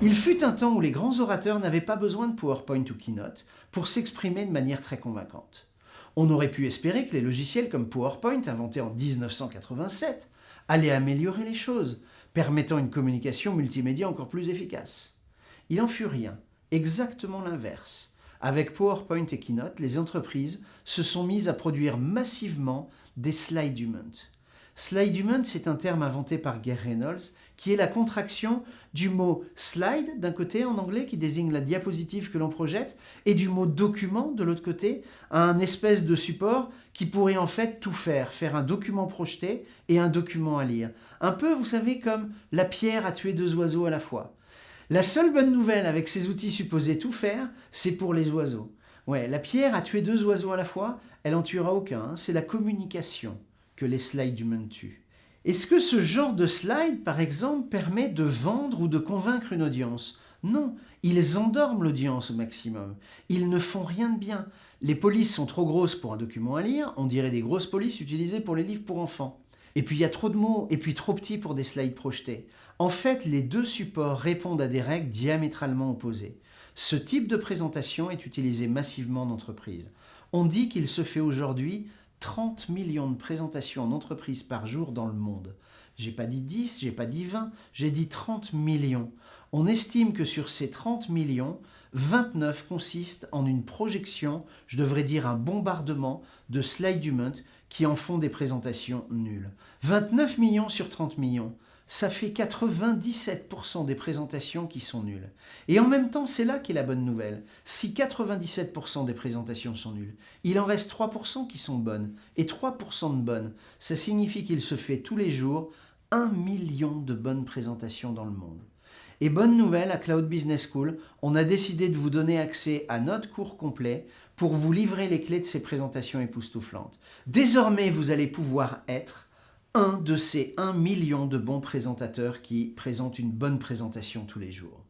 Il fut un temps où les grands orateurs n'avaient pas besoin de PowerPoint ou Keynote pour s'exprimer de manière très convaincante. On aurait pu espérer que les logiciels comme PowerPoint, inventés en 1987, allaient améliorer les choses, permettant une communication multimédia encore plus efficace. Il n'en fut rien, exactement l'inverse. Avec PowerPoint et Keynote, les entreprises se sont mises à produire massivement des slide documents. Slide document, c'est un terme inventé par Gary Reynolds qui est la contraction du mot slide d'un côté en anglais qui désigne la diapositive que l'on projette et du mot document de l'autre côté, un espèce de support qui pourrait en fait tout faire, faire un document projeté et un document à lire. Un peu, vous savez, comme la pierre a tué deux oiseaux à la fois. La seule bonne nouvelle avec ces outils supposés tout faire, c'est pour les oiseaux. Ouais, la pierre a tué deux oiseaux à la fois, elle en tuera aucun, hein. C'est la communication que les slide documents tuent. Est-ce que ce genre de slide, par exemple, permet de vendre ou de convaincre une audience? Non, ils endorment l'audience au maximum. Ils ne font rien de bien. Les polices sont trop grosses pour un document à lire, on dirait des grosses polices utilisées pour les livres pour enfants. Et puis il y a trop de mots, et puis trop petits pour des slides projetés. En fait, les deux supports répondent à des règles diamétralement opposées. Ce type de présentation est utilisé massivement en entreprise. On dit qu'il se fait aujourd'hui 30 millions de présentations en entreprise par jour dans le monde. J'ai pas dit 10, j'ai pas dit 20, j'ai dit 30 millions. On estime que sur ces 30 millions, 29 consistent en une projection, je devrais dire un bombardement de slide documents qui en font des présentations nulles. 29 millions sur 30 millions, ça fait 97% des présentations qui sont nulles. Et en même temps, c'est là qu'est la bonne nouvelle. Si 97% des présentations sont nulles, il en reste 3% qui sont bonnes. Et 3% de bonnes, ça signifie qu'il se fait tous les jours 1 million de bonnes présentations dans le monde. Et bonne nouvelle, à Cloud Business School, on a décidé de vous donner accès à notre cours complet pour vous livrer les clés de ces présentations époustouflantes. Désormais, vous allez pouvoir être un de ces 1 million de bons présentateurs qui présentent une bonne présentation tous les jours.